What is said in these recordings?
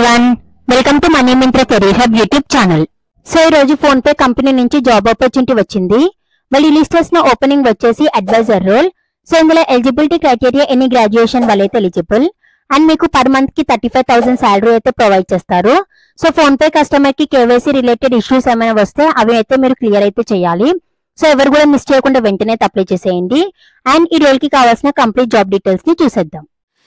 everyone, welcome to Money Mintra Career Hub YouTube channel. So ఈ రోజు phone pay company నుంచి job opportunity వచ్చింది. వాళ్ళు లిస్ట్ చేసిన ఓపెనింగ్ వచ్చేసి అడ్వైజర్ రోల్. సో ఇందులో ఎలిజిబిలిటీ క్రైటీరియా ఎనీ గ్రాడ్యుయేషన్ వాళ్ళైతే ఎలిజిబుల్ అండ్ మీకు పర్ మంత్ కి 35,000 సాలరీ అయితే ప్రొవైడ్ చేస్తారు. సో ఫోన్ పే కస్టమర్ కి కేవైసీ రిలేటెడ్ ఇష్యూస్ ఏమైనా వస్తే అవి అయితే మీరు క్లియర్ అయితే చేయాలి. సో ఎవరు కూడా మిస్ చేయకుండా వెంటనే అప్లై చేసేయండి. అండ్ ఈ రోల్ కి కావాల్సిన కంప్లీట్ జాబ్ డీటెయిల్స్ ని చూసేద్దాం.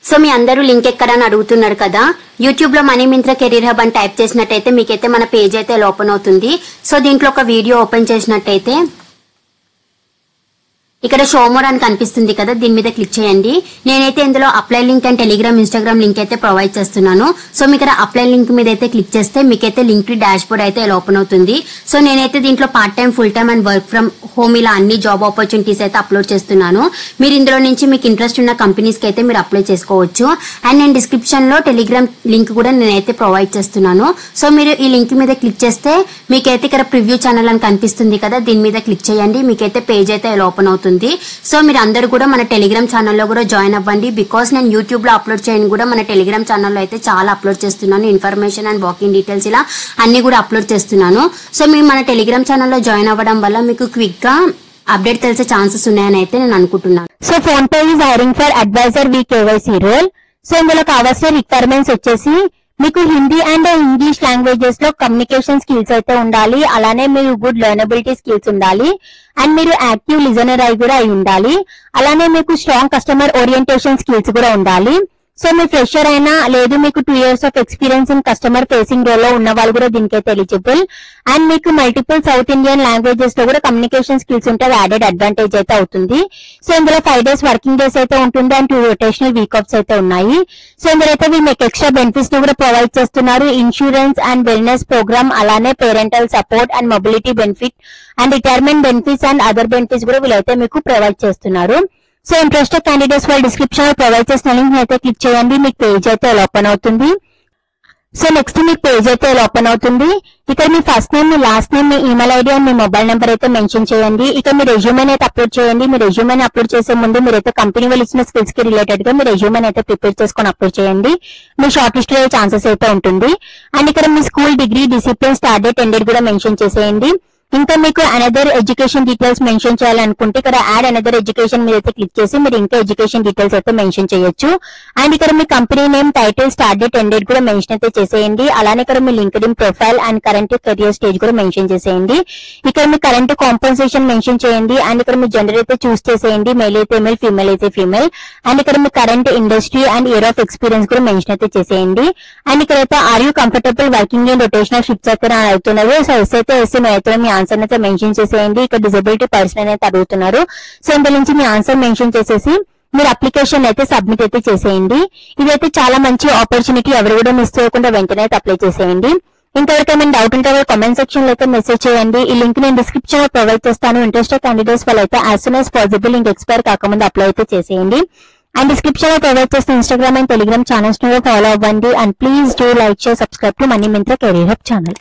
సో మీ అందరూ లింక్ ఎక్కడని అడుగుతున్నారు కదా, యూట్యూబ్ లో మనీ మింత్రా కెరీర్ హబ్ అని టైప్ చేసినట్టయితే మీకైతే మన పేజ్ అయితే ఓపెన్ అవుతుంది. సో దీంట్లో ఒక వీడియో ఓపెన్ చేసినట్టయితే ఇక్కడ షో మోర్ అని కనిపిస్తుంది కదా, దీని మీద క్లిక్ చేయండి. నేనైతే ఇందులో apply link and Telegram Instagram link అయితే ప్రొవైడ్ చేస్తున్నాను. సో మీకు ఇక్కడ అప్లై లింక్ మీద అయితే క్లిక్ చేస్తే మీకైతే లింక్ టు డాష్ బోర్డ్ అయితే ఓపెన్ అవుతుంది. సో నేనైతే దీంట్లో part time, full time and work from home ఇలా అన్ని జాబ్ ఆపర్చునిటీస్ అయితే అప్లోడ్ చేస్తున్నాను. మీరు ఇందులో నుంచి మీకు ఇంట్రెస్ట్ ఉన్న కంపెనీస్ కి అయితే మీరు అప్లై చేసుకోవచ్చు. అండ్ నేను డిస్క్రిప్షన్ లో టెలిగ్రామ్ లింక్ కూడా నేనైతే ప్రొవైడ్ చేస్తున్నాను. సో మీరు ఈ లింక్ మీద క్లిక్ చేస్తే మీకైతే ఇక్కడ ప్రివ్యూ ఛానల్ అని కనిపిస్తుంది కదా, దీని మీద క్లిక్ చేయండి. మీకైతే పేజ్ అయితే ఓపెన్ అవుతుంది. సో మీరు అందరూ కూడా మన టెలిగ్రామ్ ఛానల్లో కూడా జాయిన్ అవ్వండి. బికాస్ నేను యూట్యూబ్ లో అప్లోడ్ చేయను కూడా మన టెలిగ్రామ్ ఛానల్లో అయితే చాలా అప్లోడ్ చేస్తున్నాను. ఇన్ఫర్మేషన్ అండ్ వాకింగ్ డీటెయిల్స్ ఇలా అన్ని కూడా అప్లోడ్ చేస్తున్నాను. సో మీరు మన టెలిగ్రామ్ ఛానల్లో జాయిన్ అవ్వడం వల్ల మీకు క్విక్ గా అప్డేట్ తెలిసే ఛాన్సెస్ ఉన్నాయని అయితే నేను అనుకుంటున్నాను. So PhonePe is hiring for advisor V KYC role. So ఇందులో కావాల్సిన రిక్వైర్మెంట్స్ వచ్చేసి మీకు హిందీ అండ్ ఇంగ్లీష్ లాంగ్వేజెస్ లో కమ్యూనికేషన్ స్కిల్స్ అయితే ఉండాలి. అలానే మీరు గుడ్ లెర్నబిలిటీ స్కిల్స్ ఉండాలి. అండ్ మీరు యాక్టివ్ లిజనర్ అయి కూడా అయి ఉండాలి. అలానే మీకు స్ట్రాంగ్ కస్టమర్ ఓరియంటేషన్ స్కిల్స్ కూడా ఉండాలి. సో మీ ఫ్రెషర్ అయినా లేదు మీకు 2 years of experience in customer facing role లో ఉన్న వాళ్ళు కూడా దీనికైతే ఎలిజిబుల్. అండ్ మీకు మల్టిపుల్ సౌత్ ఇండియన్ లాంగ్వేజెస్ లో కూడా కమ్యూనికేషన్ స్కిల్స్ ఉంటే యాడెడ్ అడ్వాంటేజ్ అయితే అవుతుంది. సో ఇందులో 5 days వర్కింగ్ డేస్ అయితే ఉంటుంది అండ్ 2 రొటేషనల్ వీక్ ఆఫ్స్ అయితే ఉన్నాయి. సో ఇందులో అయితే మీకు ఎక్స్ట్రా బెనిఫిట్స్ ని కూడా ప్రొవైడ్ చేస్తున్నారు. ఇన్సూరెన్స్ అండ్ వెల్నెస్ ప్రోగ్రామ్, అలానే parental support and mobility benefit and retirement benefits and other benefits కూడా వీళ్ళైతే మీకు ప్రొవైడ్ చేస్తున్నారు. సో ఇంట్రెస్టెడ్ క్యాండిడేట్స్ వాళ్ళ డిస్క్రిప్షన్ లో ప్రొవైడ్ చేసిన లింక్ అయితే క్లిక్ చేయండి. మీకు పేజ్ అయితే ఓపెన్ అవుతుంది. సో నెక్స్ట్ మీకు పేజ్ అయితే ఓపెన్ అవుతుంది. ఇక్కడ మీ ఫస్ట్ నేమ్, మీ లాస్ట్ నేమ్, మీ ఈమెయిల్ ఐడి అండ్ మీ మొబైల్ నెంబర్ అయితే మెన్షన్ చేయండి. ఇక మీ రెజ్యూమెన్ అయితే అప్లోడ్ చేయండి. మీ రెజ్యూమెన్ అప్లోడ్ చేసే ముందు మీరైతే కంపెనీ వాళ్ళు ఇచ్చిన స్కిల్స్ కి రిలేటెడ్ గా మీ రెజ్యూమెన్ అయితే ప్రిపేర్ చేసుకొని అప్లోడ్ చేయండి. మీ షార్ట్ లిస్ట్ అయ్యే ఛాన్సెస్ అయితే ఉంటుంది. అండ్ ఇక్కడ మీ school, degree, discipline, start date, end date కూడా మెన్షన్ చేసేయండి. ఇంకా మీకు అనదర్ ఎడ్యుకేషన్ డీటెయిల్స్ మెన్షన్ చేయాలనుకుంటే ఇక్కడ యాడ్ అనదర్ ఎడ్యుకేషన్ మీద అయితే క్లిక్ చేసి మీరు ఇంకా ఎడ్యుకేషన్ డీటెయిల్స్ అయితే మెన్షన్ చేయొచ్చు. అండ్ ఇక్కడ మీ company name, title, start date, end date కూడా మెన్షన్ అయితే చేసేయండి. అలానే ఇక్కడ మీ LinkedIn profile and current career stage కూడా మెన్షన్ చేసేయండి. ఇక్కడ మీ కరెంట్ కాంపెన్సేషన్ మెన్షన్ చేయండి. అండ్ ఇక్కడ మీ జెండర్ అయితే చూస్ చేసేయండి. మేల్ అయితే మేల్, ఫీమేల్ అయితే ఫీమేల్. అండ్ ఇక్కడ మీ current industry and year of experience కూడా మెన్షన్ అయితే చేసేయండి. అండ్ ఇక్కడైతే are you comfortable working in rotational shifts అయితే అవుతున్నారు. సో ఎస్ అయితే ఎస్, నో అయితే మీ ఆన్సర్ అయితే మెన్షన్ చేసేయండి. ఇక్కడ డిజబిలిటీ పర్సన్ అయితే అడుగుతున్నారు. సో ఇందులో నుంచి మీ ఆన్సర్ మెన్షన్ చేసేసి మీరు అప్లికేషన్ అయితే సబ్మిట్ అయితే చేసేయండి. ఇదైతే చాలా మంచి ఆపర్చునిటీ, ఎవరు కూడా మిస్ చేయకుండా వెంటనే అయితే అప్లై చేసేయండి. ఇంకెవరికైనా డౌట్ ఉంటే కామెంట్ సెక్షన్ లో అయితే మెసేజ్ చేయండి. ఈ లింక్ నేను డిస్క్రిప్షన్ లో ప్రొవైడ్ చేస్తాను. ఇంట్రెస్టెడ్ క్యాండిడేట్స్ వాళ్ళైతే as soon as possible link expire కాకముందు అప్లై అయితే చేసేయండి. అండ్ డిస్క్రిప్షన్ లో ప్రొవైడ్ చేసిన ఇన్స్టాగ్రామ్ అండ్ టెలిగ్రామ్ ఛానల్స్ ను ఫాలో అవ్వండి. And please do like, share, subscribe to money Myntra career hub channel.